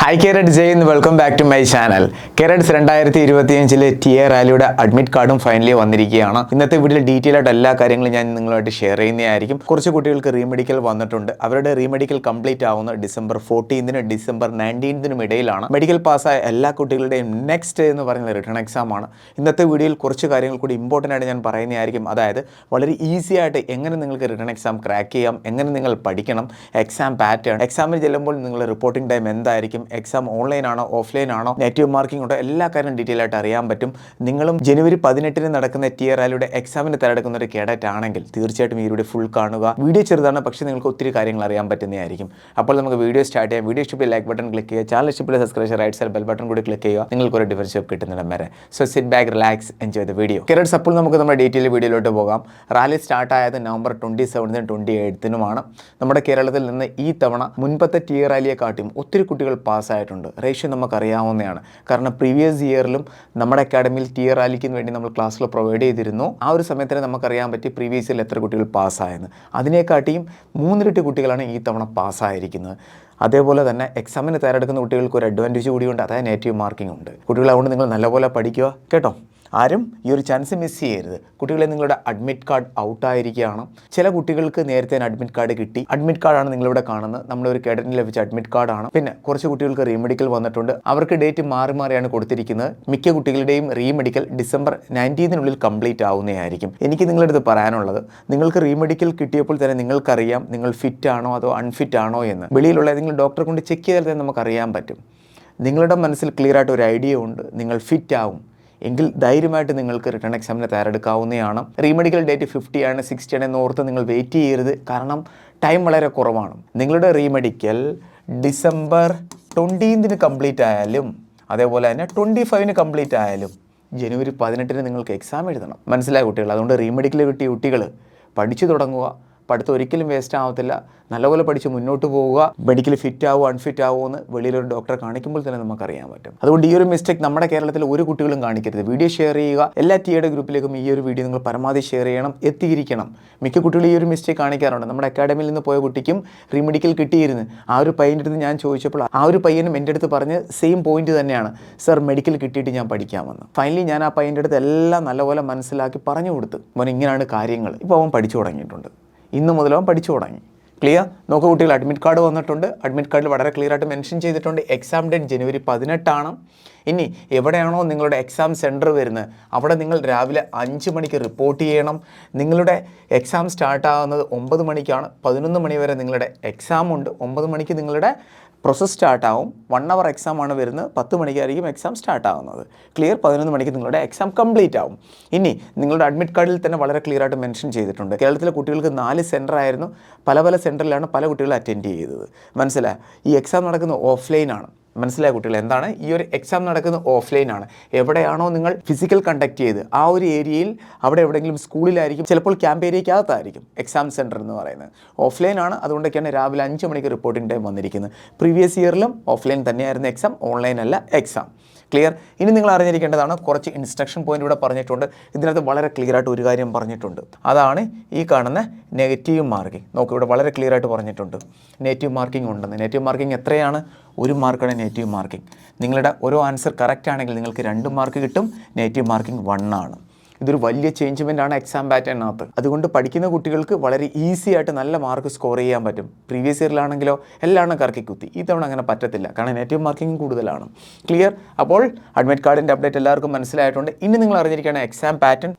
Hi കേരഡ്സ് welcome back to my channel. കേരഡ്സ് 2025 tier റാലിയുടെ അഡ്മിറ്റ് കാർഡും ഫൈനലി വന്നിരിക്കുകയാണ്. ഇന്നത്തെ വീഡിയോയിൽ ഡീറ്റെയിൽ ആയിട്ട് എല്ലാ കാര്യങ്ങളും ഞാൻ നിങ്ങളുമായിട്ട് ഷെയർ ചെയ്യുന്നതായിരിക്കും. കുറച്ച് കുട്ടികൾക്ക് റീമെഡിക്കൽ വന്നിട്ടുണ്ട്. അവരുടെ റീമെഡിക്കൽ കംപ്ലീറ്റ് ആവുന്ന ഡിസംബർ 14 ഡിസംബർ 19 ഇടയിലാണ്. മെഡിക്കൽ പാസ്സായ എല്ലാ കുട്ടികളുടെയും നെക്സ്റ്റ് എന്ന് പറയുന്നത് റിട്ടേൺ എക്സാം ആണ്. ഇന്നത്തെ വീഡിയോയിൽ കുറച്ച് കാര്യങ്ങൾ കൂടി ഇമ്പോർട്ടൻ്റ് ആയിട്ട് ഞാൻ പറയുന്നതായിരിക്കും. അതായത് വളരെ ഈസി ആയിട്ട് എങ്ങനെ നിങ്ങൾക്ക് റിട്ടേൺ എക്സാം ക്രാക്ക് ചെയ്യാം, എങ്ങനെ നിങ്ങൾ പഠിക്കണം, എക്സാം പാറ്റേൺ, എക്സാമിന് ചെല്ലുമ്പോൾ നിങ്ങൾ റിപ്പോർട്ടിംഗ് ടൈം എന്തായിരിക്കും, എക്സാം ഓൺലൈൻ ആണോ ഓഫ്ലൈൻ ആണോ, നെഗറ്റീവ് മാർക്കിംഗ് ഉണ്ടോ, എല്ലാ കാര്യം ഡീറ്റെയിൽ ആയിട്ട് അറിയാൻ പറ്റും. നിങ്ങളും ജനുവരി 18 നടക്കുന്ന ടിയർ റാലിയുടെ എക്സാമിന് തയ്യാറെടുക്കുന്ന ഒരു കേഡറ്റ് ആണെങ്കിൽ തീർച്ചയായിട്ടും ഈ വീഡിയോ ഫുൾ കാണുക. വീഡിയോ ചെറുതാണ്, പക്ഷേ നിങ്ങൾക്ക് ഒത്തിരി കാര്യങ്ങൾ അറിയാൻ പറ്റുന്നതായിരിക്കും. അപ്പോൾ നമുക്ക് വീഡിയോ സ്റ്റാർട്ട് ചെയ്യാം. വീഡിയോ ഇഷ്ടപ്പെട്ട ലൈക്ക് ബട്ടൺ ക്ലിക്ക് ചെയ്യുക, ചാനൽ ഇഷ്ടപ്പെട്ട subscribe, right side bell button കൂടി ക്ലിക്ക് ചെയ്യുക. നിങ്ങൾക്ക് ഒരു ഡിഫറൻസ് കിട്ടുന്നിടം വരെ. So sit back, relax, enjoy the video. Cadets, അപ്പോൾ നമുക്ക് നമ്മുടെ ഡീറ്റെയിൽ വീഡിയോയിലോട്ട് പോകാം. റാലി സ്റ്റാർട്ട് ആയത് നവംബർ 27 28 നമ്മുടെ കേരളത്തിൽ നിന്ന് ഈ തവണ മുൻപത്തെ ടിയർ റാലിയെ കാട്ടിയും ഒത്തിരി കുട്ടികൾ പാസ്സായിട്ടുണ്ട്. റേഷ്യോ നമുക്കറിയാവുന്നതാണ്. കാരണം പ്രീവിയസ് ഇയറിലും നമ്മുടെ അക്കാഡമിയിൽ ടിയർ റാലിക്ക് വേണ്ടി നമ്മൾ ക്ലാസ്സിൽ പ്രൊവൈഡ് ചെയ്തിരുന്നു. ആ ഒരു സമയത്തിന് നമുക്കറിയാൻ പറ്റി പ്രീവിയസ് ഇയറിൽ എത്ര കുട്ടികൾ പാസ്സായെന്ന്. അതിനെക്കാട്ടിയും 3 ഇരട്ടി കുട്ടികളാണ് ഈ തവണ പാസ്സായിരിക്കുന്നത്. അതേപോലെ തന്നെ എക്സാമിന് തയ്യാറെടുക്കുന്ന കുട്ടികൾക്ക് ഒരു അഡ്വാൻറ്റേജ് കൂടിയുണ്ട്, അതായത് നെഗറ്റീവ് മാർക്കിംഗ് ഉണ്ട്. കുട്ടികൾ അതുകൊണ്ട് നിങ്ങൾ നല്ലപോലെ പഠിക്കുക കേട്ടോ. ആരും ഈ ഒരു ചാൻസ് മിസ് ചെയ്യരുത്. കുട്ടികളെ നിങ്ങളുടെ അഡ്മിറ്റ് കാർഡ് ഔട്ടായിരിക്കുകയാണ്. ചില കുട്ടികൾക്ക് നേരത്തെ അഡ്മിറ്റ് കാർഡ് കിട്ടി. അഡ്മിറ്റ് കാർഡാണ് നിങ്ങളിവിടെ കാണുന്നത്. നമ്മുടെ ഒരു കേഡറ്റിന് ലഭിച്ച അഡ്മിറ്റ് കാർഡാണ്. പിന്നെ കുറച്ച് കുട്ടികൾക്ക് റീമെഡിക്കൽ വന്നിട്ടുണ്ട്. അവർക്ക് ഡേറ്റ് മാറിയാണ് കൊടുത്തിരിക്കുന്നത്. മിക്ക കുട്ടികളുടെയും റീമെഡിക്കൽ ഡിസംബർ 19 കംപ്ലീറ്റ് ആവുന്നതായിരിക്കും. എനിക്ക് നിങ്ങളുടെ അടുത്ത് പറയാനുള്ളത്, നിങ്ങൾക്ക് റീമെഡിക്കൽ കിട്ടിയപ്പോൾ തന്നെ നിങ്ങൾക്കറിയാം നിങ്ങൾ ഫിറ്റ് ആണോ അതോ അൺഫിറ്റ് ആണോ എന്ന്. വെളിയിലുള്ള ഏതെങ്കിലും ഡോക്ടറെ കൊണ്ട് ചെക്ക് ചെയ്താൽ തന്നെ നമുക്കറിയാൻ പറ്റും. നിങ്ങളുടെ മനസ്സിൽ ക്ലിയർ ആയിട്ട് ഒരു ഐഡിയ ഉണ്ട്, നിങ്ങൾ ഫിറ്റ് ആവും എങ്കിൽ ധൈര്യമായിട്ട് നിങ്ങൾക്ക് റിട്ടേൺ എക്സാമിന് തയ്യാറെടുക്കാവുന്നതാണ്. റീമെഡിക്കൽ ഡേറ്റ് 50 ആണ് 60 എന്ന് ഓർത്ത് നിങ്ങൾ വെയിറ്റ് ചെയ്യരുത്. കാരണം ടൈം വളരെ കുറവാണ്. നിങ്ങളുടെ റീമെഡിക്കൽ ഡിസംബർ 20 കംപ്ലീറ്റ് ആയാലും അതേപോലെ തന്നെ 25 കംപ്ലീറ്റ് ആയാലും ജനുവരി 18 നിങ്ങൾക്ക് എക്സാം എഴുതണം. മനസ്സിലായ കുട്ടികൾ? അതുകൊണ്ട് റീമെഡിക്കൽ കിട്ടിയ കുട്ടികൾ പഠിച്ചു തുടങ്ങുക. പഠിത്തം ഒരിക്കലും വേസ്റ്റ് ആവത്തില്ല. നല്ലപോലെ പഠിച്ച് മുന്നോട്ട് പോവുക. മെഡിക്കൽ ഫിറ്റ് ആവുമോ അൺഫിറ്റ് ആവുമോ എന്ന് വെളിയിലൊരു ഡോക്ടറെ കാണിക്കുമ്പോൾ തന്നെ നമുക്കറിയാൻ പറ്റും. അതുകൊണ്ട് ഈ ഒരു മിസ്റ്റേക്ക് നമ്മുടെ കേരളത്തിൽ ഒരു കുട്ടികളും കാണിക്കരുത്. വീഡിയോ ഷെയർ ചെയ്യുക. എല്ലാ ടിയുടെ ഗ്രൂപ്പിലേക്കും ഈ ഒരു വീഡിയോ നിങ്ങൾ പരമാവധി ഷെയർ ചെയ്യണം, എത്തിയിരിക്കണം. മിക്ക കുട്ടികളും ഈ ഒരു മിസ്റ്റേക്ക് കാണിക്കാറുണ്ട്. നമ്മുടെ അക്കാഡമിയിൽ നിന്ന് പോയ കുട്ടിക്കും റീമെഡിക്കൽ കിട്ടിയിരുന്നു. ആ ഒരു പയ്യൻ്റെ അടുത്ത് ഞാൻ ചോദിച്ചപ്പോൾ ആ ഒരു പയ്യനും എൻ്റെ അടുത്ത് പറഞ്ഞ് സെയിം പോയിന്റ് തന്നെയാണ്, സർ മെഡിക്കൽ കിട്ടിയിട്ട് ഞാൻ പഠിക്കാമെന്ന്. ഫൈനലി ഞാൻ ആ പയ്യൻ്റെ അടുത്ത് എല്ലാം നല്ലപോലെ മനസ്സിലാക്കി പറഞ്ഞു കൊടുത്തു. അവൻ ഇങ്ങനെയാണ് കാര്യങ്ങൾ. ഇപ്പോൾ അവൻ പഠിച്ചു തുടങ്ങിയിട്ടുണ്ട്. ഇന്ന് മുതൽ അവൻ പഠിച്ചു തുടങ്ങി. ക്ലിയർ? നോക്കുക കുട്ടികൾ, അഡ്മിറ്റ് കാർഡ് വന്നിട്ടുണ്ട്. അഡ്മിറ്റ് കാർഡിൽ വളരെ ക്ലിയർ ആയിട്ട് മെൻഷൻ ചെയ്തിട്ടുണ്ട് എക്സാം ഡേറ്റ് ജനുവരി 18 ഇനി എവിടെയാണോ നിങ്ങളുടെ എക്സാം സെൻറ്റർ വരുന്നത് അവിടെ നിങ്ങൾ രാവിലെ 5 മണിക്ക് റിപ്പോർട്ട് ചെയ്യണം. നിങ്ങളുടെ എക്സാം സ്റ്റാർട്ടാകുന്നത് 9 മണിക്കാണ്. 11 മണി വരെ നിങ്ങളുടെ എക്സാം ഉണ്ട്. 9 മണിക്ക് നിങ്ങളുടെ പ്രോസസ് സ്റ്റാർട്ടാവും. 1 അവർ എക്സാം ആണ് വരുന്നത്. 10 മണിക്കായിരിക്കും എക്സാം സ്റ്റാർട്ടാകുന്നത്. ക്ലിയർ? 11 മണിക്ക് നിങ്ങളുടെ എക്സാം കംപ്ലീറ്റ് ആവും. ഇനി നിങ്ങളുടെ അഡ്മിറ്റ് കാർഡിൽ തന്നെ വളരെ ക്ലിയർ ആയിട്ട് മെൻഷൻ ചെയ്തിട്ടുണ്ട്. കേരളത്തിലെ കുട്ടികൾക്ക് 4 സെൻറ്റർ ആയിരുന്നു. പല സെൻറ്ററിലാണ് പല കുട്ടികളും അറ്റൻഡ് ചെയ്തത്. മനസ്സിലായി? ഈ എക്സാം നടക്കുന്നത് ഓഫ്ലൈൻ ആണ്. മനസ്സിലായ കുട്ടികൾ? എന്താണ് ഈ ഒരു എക്സാം നടക്കുന്നത് ഓഫ്ലൈൻ ആണ്. എവിടെയാണോ നിങ്ങൾ ഫിസിക്കൽ കണ്ടക്ട് ചെയ്ത് ആ ഒരു ഏരിയയിൽ അവിടെ എവിടെയെങ്കിലും സ്കൂളിലായിരിക്കും, ചിലപ്പോൾ ക്യാമ്പ് ഏരിയയ്ക്കകത്തായിരിക്കും എക്സാം സെൻറ്റർ എന്ന് പറയുന്നത്. ഓഫ്ലൈൻ ആണ്. അതുകൊണ്ടൊക്കെയാണ് രാവിലെ 5 മണിക്ക് റിപ്പോർട്ടിംഗ് ടൈം വന്നിരിക്കുന്നത്. പ്രീവിയസ് ഇയറിലും ഓഫ്ലൈൻ തന്നെയായിരുന്നു എക്സാം, ഓൺലൈൻ അല്ല എക്സാം. ക്ലിയർ? ഇനി നിങ്ങൾ അറിഞ്ഞിരിക്കേണ്ടതാണ് കുറച്ച് ഇൻസ്ട്രക്ഷൻ പോയിന്റ് ഇവിടെ പറഞ്ഞിട്ടുണ്ട്. ഇതിനകത്ത് വളരെ ക്ലിയർ ആയിട്ട് ഒരു കാര്യം പറഞ്ഞിട്ടുണ്ട്. അതാണ് ഈ കാണുന്ന നെഗറ്റീവ് മാർക്കിംഗ്. നോക്കൂ, ഇവിടെ വളരെ ക്ലിയർ ആയിട്ട് പറഞ്ഞിട്ടുണ്ട് നെഗറ്റീവ് മാർക്കിംഗ് ഉണ്ടെന്ന്. നെഗറ്റീവ് മാർക്കിംഗ് എത്രയാണ്? 1 മാർക്കാണ് നെഗറ്റീവ് മാർക്കിംഗ്. നിങ്ങളുടെ ഓരോ ആൻസർ കറക്റ്റ് ആണെങ്കിൽ നിങ്ങൾക്ക് 2 മാർക്ക് കിട്ടും. നെഗറ്റീവ് മാർക്കിംഗ് 1 ആണ്. ഇതൊരു വലിയ ചേഞ്ച്മെൻ്റ് ആണ് എക്സാം പാറ്റേണിനകത്ത്. അതുകൊണ്ട് പഠിക്കുന്ന കുട്ടികൾക്ക് വളരെ ഈസി ആയിട്ട് നല്ല മാർക്ക് സ്കോർ ചെയ്യാൻ പറ്റും. പ്രീവിയസ് ഇയറിലാണെങ്കിലോ എല്ലാം കറക്കി കുത്തി. ഈ തവണ അങ്ങനെ പറ്റത്തില്ല, കാരണം നെഗറ്റീവ് മാർക്കിംഗ് കൂടുതലാണ്. ക്ലിയർ? അപ്പോൾ അഡ്മിറ്റ് കാർഡിൻ്റെ അപ്ഡേറ്റ് എല്ലാവർക്കും മനസ്സിലായിട്ടുണ്ട്. ഇനി നിങ്ങൾ അറിഞ്ഞിരിക്കുകയാണ് എക്സാം പാറ്റേൺ.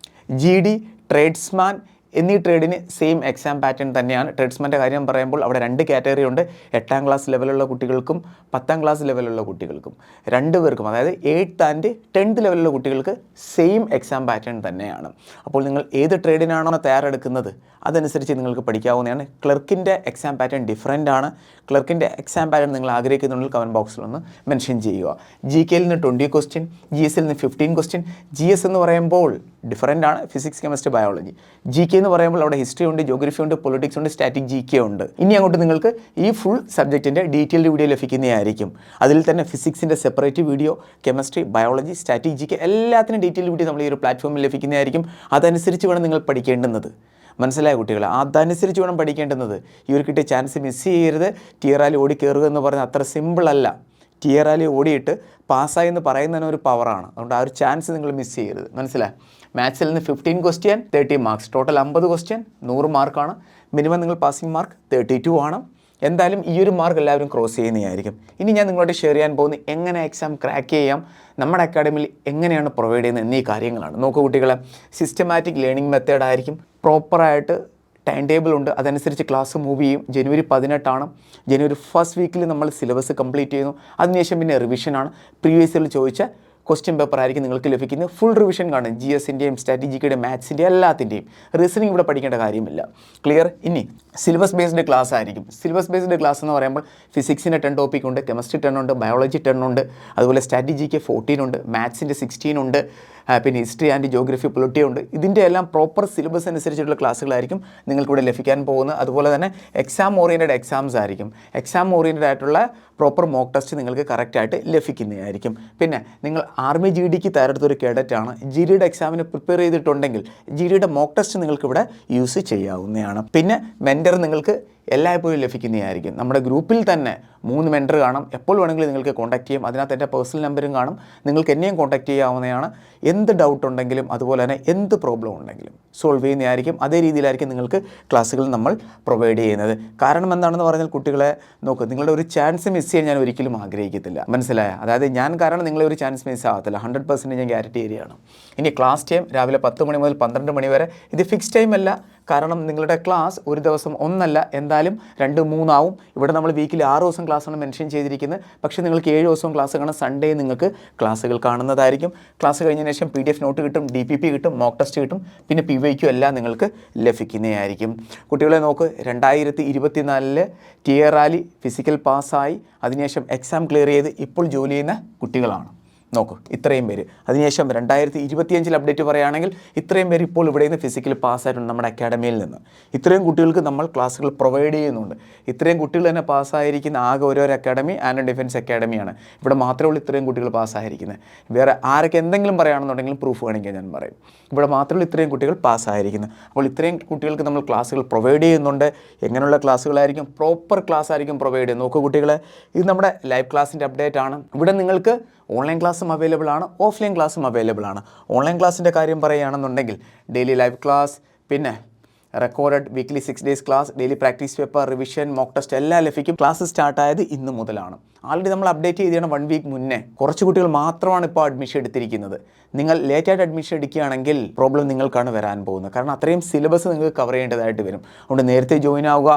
GD, ട്രേഡ്സ്മാൻ എന്നീ ട്രേഡിന് സെയിം എക്സാം പാറ്റേൺ തന്നെയാണ്. ട്രേഡ്സ്മാൻ്റെ കാര്യം പറയുമ്പോൾ അവിടെ 2 കാറ്റഗറി ഉണ്ട്. 8ാം ക്ലാസ് ലെവലുള്ള കുട്ടികൾക്കും 10ാം ക്ലാസ് ലെവലുള്ള കുട്ടികൾക്കും, 2 പേർക്കും, അതായത് 8th ആൻഡ് 10th ലെവലുള്ള കുട്ടികൾക്ക് സെയിം എക്സാം പാറ്റേൺ തന്നെയാണ്. അപ്പോൾ നിങ്ങൾ ഏത് ട്രേഡിനാണോ തയ്യാറെടുക്കുന്നത് അതനുസരിച്ച് നിങ്ങൾക്ക് പഠിക്കാവുന്നതാണ്. ക്ലർക്കിൻ്റെ എക്സാം പാറ്റേൺ ഡിഫറൻ്റ് ആണ്. ക്ലർക്കിൻ്റെ എക്സാം പാറ്റേൺ നിങ്ങൾ ആഗ്രഹിക്കുന്നുണ്ടെങ്കിൽ കമൻറ്റ് ബോക്സിലൊന്ന് മെൻഷൻ ചെയ്യുക. GKയിൽ നിന്ന് 20 ക്വസ്റ്റ്യൻ, GSൽ നിന്ന് 15 ക്വസ്റ്റ്യൻ. GS എന്ന് പറയുമ്പോൾ ഡിഫറൻ്റ് ആണ്. Physics, chemistry, biology. GK എന്ന് പറയുമ്പോൾ അവിടെ ഹിസ്റ്ററി ഉണ്ട്, ജോഗ്രഫി ഉണ്ട്, പൊളിറ്റിക്സ് ഉണ്ട്, സ്റ്റാറ്റിക് GK ഉണ്ട്. ഇനി അങ്ങോട്ട് നിങ്ങൾക്ക് ഈ ഫുൾ സബ്ജക്റ്റിൻ്റെ ഡീറ്റെയിൽഡ് വീഡിയോ ലഭിക്കുന്നതായിരിക്കും. അതിൽ തന്നെ ഫിസിക്സിൻ്റെ separate video, chemistry, biology, static GK എല്ലാത്തിനും ഡീറ്റെയിൽഡ് വീഡിയോ നമ്മൾ ഈ ഒരു പ്ലാറ്റ്ഫോമിൽ ലഭിക്കുന്നതായിരിക്കും. അതനുസരിച്ച് വേണം നിങ്ങൾ പഠിക്കേണ്ടുന്നത്. മനസ്സിലായ കുട്ടികളെ? അതനുസരിച്ച് വേണം പഠിക്കേണ്ടുന്നത്. ഈ ഒരു കിട്ടിയ ചാൻസ് മിസ് ചെയ്യരുത്. ടിയർ റാലി ഓടി കയറുക എന്ന് പറഞ്ഞാൽ അത്ര സിമ്പിളല്ല. ടിയർ റാലി ഓടിയിട്ട് പാസ്സായി എന്ന് പറയുന്നതിന് ഒരു പവറാണ്. അതുകൊണ്ട് ആ ഒരു ചാൻസ് നിങ്ങൾ മിസ് ചെയ്യരുത്. മനസ്സിലായി? മാത്സിൽ നിന്ന് 15 ക്വസ്റ്റ്യൻ 30 മാർക്സ്, ടോട്ടൽ 50 ക്വസ്റ്റ്യൻ 100 മാർക്കാണ്. മിനിമം നിങ്ങൾ പാസിംഗ് മാർക്ക് 32 ആണ്. എന്തായാലും ഈ ഒരു മാർക്ക് എല്ലാവരും ക്രോസ് ചെയ്യുന്നതായിരിക്കും. ഇനി ഞാൻ നിങ്ങളോട് ഷെയർ ചെയ്യാൻ പോകുന്നത് എങ്ങനെ എക്സാം ക്രാക്ക് ചെയ്യാം, നമ്മുടെ അക്കാഡമിയിൽ എങ്ങനെയാണ് പ്രൊവൈഡ് ചെയ്യുന്നത് എന്നീ കാര്യങ്ങളാണ്. നോക്കൂ കുട്ടികളെ, സിസ്റ്റമാറ്റിക് ലേണിംഗ് മെത്തേഡ് ആയിരിക്കും. പ്രോപ്പറായിട്ട് ടൈം ടേബിൾ ഉണ്ട്, അതനുസരിച്ച് ക്ലാസ് മൂവ് ചെയ്യും. ജനുവരി 18 ജനുവരി ഫസ്റ്റ് വീക്കിൽ നമ്മൾ സിലബസ് കംപ്ലീറ്റ് ചെയ്യുന്നു. അതിനുശേഷം പിന്നെ റിവിഷനാണ്. പ്രീവിയസ് ഇയറിൽ ചോദിച്ച ക്വസ്റ്റ്യൻ പേപ്പർ ആയിരിക്കും നിങ്ങൾക്ക് ലഭിക്കുന്നത്. ഫുൾ റിവിഷൻ കാണും, GS-ൻ്റെയും സ്ട്രാറ്റജിക്കയുടെയും മാത്സിൻ്റെയും എല്ലാത്തിൻ്റെയും. റീസണിങ് ഇവിടെ പഠിക്കേണ്ട കാര്യമില്ല. ക്ലിയർ? ഇനി സിലബസ് ബേസ്ഡ് ക്ലാസ് ആയിരിക്കും. സിലബസ് ബേസ്ഡ് ക്ലാസ് എന്ന് പറയുമ്പോൾ ഫിസിക്സിൻ്റെ 10 ടോപ്പിക് ഉണ്ട്, കെമിസ്ട്രി 10 ഉണ്ട്, ബയോളജി 10 ഉണ്ട്, അതുപോലെ സ്ട്രാറ്റജിക്ക് 14 ഉണ്ട്, മാത്സിൻ്റെ 16 ഉണ്ട്, പിന്നെ ഹിസ്റ്ററി ആൻഡ് ജോഗ്രഫി പൊളിറ്റി ഉണ്ട്. ഇതിൻ്റെ എല്ലാം പ്രോപ്പർ സിലബസ് അനുസരിച്ചിട്ടുള്ള ക്ലാസ്സുകളായിരിക്കും നിങ്ങൾക്കിവിടെ ലഭിക്കാൻ പോകുന്നത്. അതുപോലെ തന്നെ എക്സാം ഓറിയൻറ്റഡ് എക്സാംസ് ആയിരിക്കും. എക്സാം ഓറിയൻറ്റഡ് ആയിട്ടുള്ള പ്രോപ്പർ മോക്ക് ടെസ്റ്റ് നിങ്ങൾക്ക് കറക്റ്റായിട്ട് ലഭിക്കുന്നതായിരിക്കും. പിന്നെ നിങ്ങൾ ആർമി GDക്ക് തയ്യാറെടുത്തൊരു കേഡറ്റാണ്, GDയുടെ എക്സാമിന് പ്രിപ്പയർ ചെയ്തിട്ടുണ്ടെങ്കിൽ GDയുടെ മോക്ക് ടെസ്റ്റ് നിങ്ങൾക്കിവിടെ യൂസ് ചെയ്യാവുന്നതാണ്. പിന്നെ മെൻറ്റർ നിങ്ങൾക്ക് എല്ലായ്പ്പോഴും ലഭിക്കുന്നതായിരിക്കും. നമ്മുടെ ഗ്രൂപ്പിൽ തന്നെ 3 മെൻറ്റർ കാണും. എപ്പോൾ വേണമെങ്കിലും നിങ്ങൾക്ക് കോൺടാക്ട് ചെയ്യാം. അതിനകത്ത് എൻ്റെ പേഴ്സണൽ നമ്പറും കാണും. നിങ്ങൾക്ക് എന്നെയും കോൺടാക്ട് ചെയ്യാവുന്നതാണ്. എന്ത് ഡൗട്ട് ഉണ്ടെങ്കിലും അതുപോലെ തന്നെ എന്ത് പ്രോബ്ലം ഉണ്ടെങ്കിലും സോൾവ് ചെയ്യുന്നതായിരിക്കും. അതേ രീതിയിലായിരിക്കും നിങ്ങൾക്ക് ക്ലാസ്സുകൾ നമ്മൾ പ്രൊവൈഡ് ചെയ്യുന്നത്. കാരണം എന്താണെന്ന് പറഞ്ഞാൽ കുട്ടികളെ നോക്ക്, നിങ്ങളുടെ ഒരു ചാൻസ് മിസ് ചെയ്യാൻ ഞാൻ ഒരിക്കലും ആഗ്രഹിക്കത്തില്ല. മനസ്സിലായ? അതായത് ഞാൻ കാരണം നിങ്ങളെ ഒരു ചാൻസ് മിസ് ആകത്തില്ല. 100% ഞാൻ ഗ്യാരണ്ടി തരികയാണ്. ഇനി ക്ലാസ് ടൈം രാവിലെ 10 മണി മുതൽ 12 മണി വരെ. ഇത് ഫിക്സ് ടൈം അല്ല. കാരണം നിങ്ങളുടെ ക്ലാസ് ഒരു ദിവസം ഒന്നല്ല, എന്തായാലും 2, 3 ആവും. ഇവിടെ നമ്മൾ വീക്കിൽ 6 ദിവസം ക്ലാസ്സാണ് മെൻഷൻ ചെയ്തിരിക്കുന്നത്. പക്ഷേ നിങ്ങൾക്ക് 7 ദിവസവും ക്ലാസ് കാണാം. സൺഡേ നിങ്ങൾക്ക് ക്ലാസ്സുകൾ കാണുന്നതായിരിക്കും. ക്ലാസ് കഴിഞ്ഞതിന് ശേഷം PDF നോട്ട് കിട്ടും, DPP കിട്ടും, മോക്ക് ടെസ്റ്റ് കിട്ടും, പിന്നെ PYQ എല്ലാം നിങ്ങൾക്ക് ലഭിക്കുന്നതായിരിക്കും. കുട്ടികളെ നോക്ക്, 2024 ടിയർ റാലി ഫിസിക്കൽ പാസ്സായി അതിനുശേഷം എക്സാം ക്ലിയർ ചെയ്ത് ഇപ്പോൾ ജോലി ചെയ്യുന്ന കുട്ടികളാണ്. നോക്കൂ, ഇത്രയും പേര്. അതിനുശേഷം 2025 അപ്ഡേറ്റ് പറയുകയാണെങ്കിൽ ഇത്രയും പേര് ഇപ്പോൾ ഇവിടെ നിന്ന് ഫിസിക്കൽ പാസ്സായിട്ടുണ്ട് നമ്മുടെ അക്കാഡമിയിൽ നിന്ന്. ഇത്രയും കുട്ടികൾക്ക് നമ്മൾ ക്ലാസ്സുകൾ പ്രൊവൈഡ് ചെയ്യുന്നുണ്ട്. ഇത്രയും കുട്ടികൾ തന്നെ പാസ്സായിരിക്കുന്ന ആകെ ഒരു അക്കാഡമി ആൻഡ് ഡിഫൻസ് അക്കാഡമിയാണ്. ഇവിടെ മാത്രമേ ഉള്ളൂ ഇത്രയും കുട്ടികൾ പാസ്സായിരിക്കുന്നത്. വേറെ ആരൊക്കെ എന്തെങ്കിലും പറയുകയാണെന്നുണ്ടെങ്കിലും പ്രൂഫ് കാണിക്കാൻ ഞാൻ പറയും. ഇവിടെ മാത്രമേ ഉള്ളൂ ഇത്രയും കുട്ടികൾ പാസ്സായിരിക്കുന്നത്. അപ്പോൾ ഇത്രയും കുട്ടികൾക്ക് നമ്മൾ ക്ലാസ്സുകൾ പ്രൊവൈഡ് ചെയ്യുന്നുണ്ട്. എങ്ങനെയുള്ള ക്ലാസ്സുകളായിരിക്കും? പ്രോപ്പർ ക്ലാസ് ആയിരിക്കും പ്രൊവൈഡ് ചെയ്യുന്നത്. നോക്കൂ കുട്ടികളെ, ഇത് നമ്മുടെ ലൈവ് ക്ലാസ്സിൻ്റെ അപ്ഡേറ്റ് ആണ്. ഇവിടെ നിങ്ങൾക്ക് ഓൺലൈൻ ക്ലാസ്സും അവൈലബിൾ ആണ്, ഓഫ്ലൈൻ ക്ലാസ്സും അവൈലബിൾ ആണ്. ഓൺലൈൻ ക്ലാസ്സിൻ്റെ കാര്യം പറയുകയാണെന്നുണ്ടെങ്കിൽ ഡെയിലി ലൈവ് ക്ലാസ്, പിന്നെ recorded weekly 6 days class, daily practice paper, revision, mock test എല്ലാം ലഭിക്കും. ക്ലാസ് സ്റ്റാർട്ടായത് ഇന്ന് മുതലാണ്. ആൾറെഡി നമ്മൾ അപ്ഡേറ്റ് ചെയ്താണ് 1 വീക്ക് മുന്നേ. കുറച്ച് കുട്ടികൾ മാത്രമാണ് ഇപ്പോൾ അഡ്മിഷൻ എടുത്തിരിക്കുന്നത്. നിങ്ങൾ ലേറ്റായിട്ട് അഡ്മിഷൻ എടുക്കുകയാണെങ്കിൽ പ്രോബ്ലം നിങ്ങൾക്കാണ് വരാൻ പോകുന്നത്. കാരണം അത്രയും സിലബസ് നിങ്ങൾക്ക് കവർ ചെയ്യേണ്ടതായിട്ട് വരും. അതുകൊണ്ട് നേരത്തെ ജോയിൻ ആവുക.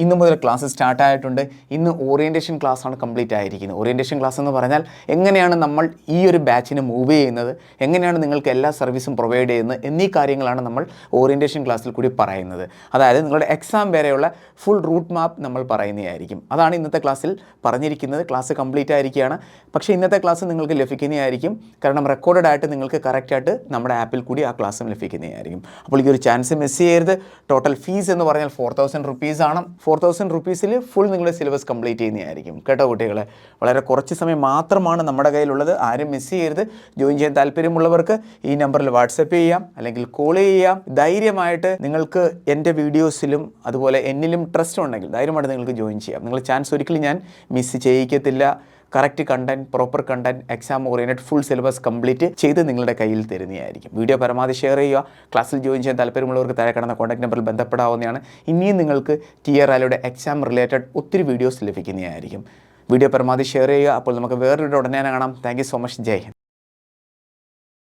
ഇന്ന് മുതൽ ക്ലാസ് സ്റ്റാർട്ടായിട്ടുണ്ട്. ഇന്ന് ഓറിയൻറ്റേഷൻ ക്ലാസ്സാണ് കംപ്ലീറ്റ് ആയിരിക്കുന്നത്. ഓറിയൻറ്റേഷൻ ക്ലാസ് എന്ന് പറഞ്ഞാൽ എങ്ങനെയാണ് നമ്മൾ ഈ ഒരു ബാച്ചിനെ മൂവ് ചെയ്യുന്നത്, എങ്ങനെയാണ് നിങ്ങൾക്ക് എല്ലാ സർവീസും പ്രൊവൈഡ് ചെയ്യുന്നത് എന്നീ കാര്യങ്ങളാണ് നമ്മൾ ഓറിയൻറ്റേഷൻ ക്ലാസ്സിൽ കൂടി പറയുന്നത്. അതായത് നിങ്ങളുടെ എക്സാം വരെയുള്ള ഫുൾ റൂട്ട് മാപ്പ് നമ്മൾ പറയുന്നതായിരിക്കും. അതാണ് ഇന്നത്തെ ക്ലാസ്സിൽ പറഞ്ഞിരിക്കുന്നത്. ക്ലാസ് കംപ്ലീറ്റ് ആയിരിക്കുകയാണ്. പക്ഷേ ഇന്നത്തെ ക്ലാസ് നിങ്ങൾക്ക് ലഭിക്കുന്നതായിരിക്കും. കാരണം റെക്കോർഡഡ് ആയിട്ട് നിങ്ങൾക്ക് കറക്റ്റായിട്ട് നമ്മുടെ ആപ്പിൽ കൂടി ആ ക്ലാസ്സും ലഭിക്കുന്നതായിരിക്കും. അപ്പോൾ ഈ ഒരു ചാൻസ് മിസ് ചെയ്യരുത്. ടോട്ടൽ ഫീസ് എന്ന് പറഞ്ഞാൽ 4000 rupees ആണ്. 4000 rupeesൽ ഫുൾ നിങ്ങളുടെ സിലബസ് കംപ്ലീറ്റ് ചെയ്യുന്നതായിരിക്കും. കേട്ടോ കുട്ടികളെ, വളരെ കുറച്ച് സമയം മാത്രമാണ് നമ്മുടെ കയ്യിലുള്ളത്. ആരും മിസ് ചെയ്യരുത്. ജോയിൻ ചെയ്യാൻ താല്പര്യമുള്ളവർക്ക് ഈ നമ്പറിൽ വാട്സപ്പ് ചെയ്യാം, അല്ലെങ്കിൽ കോൾ ചെയ്യാം. ധൈര്യമായിട്ട് നിങ്ങൾക്ക് എൻ്റെ വീഡിയോസിലും അതുപോലെ എന്നിലും ട്രസ്റ്റ് ഉണ്ടെങ്കിൽ ധൈര്യമായിട്ട് നിങ്ങൾക്ക് ജോയിൻ ചെയ്യാം. നിങ്ങൾ ചാൻസ് ഒരിക്കലും ഞാൻ മിസ് ചെയ്യിക്കത്തില്ല. Correct content, proper content, exam oriented full syllabus complete ചെയ്ത് നിങ്ങളുടെ കയ്യിൽ തരുന്നതായിരിക്കും. വീഡിയോ പരമാവധി ഷെയർ ചെയ്യുക. ക്ലാസ്സിൽ ജോയിൻ ചെയ്യാൻ താല്പര്യമുള്ളവർക്ക് താഴെ കാണുന്ന കോൺടാക്ട് നമ്പറിൽ ബന്ധപ്പെടാവുന്നതാണ്. ഇനിയും നിങ്ങൾക്ക് ടിയർ റാലിയുടെ എക്സാം റിലേറ്റഡ് ഒത്തിരി വീഡിയോസ് ലഭിക്കുന്നതായിരിക്കും. വീഡിയോ പരമാവധി ഷെയർ ചെയ്യുക. അപ്പോൾ നമുക്ക് വേറൊരു ഉടനെ കാണാം. Thank you so much. Jai Hind.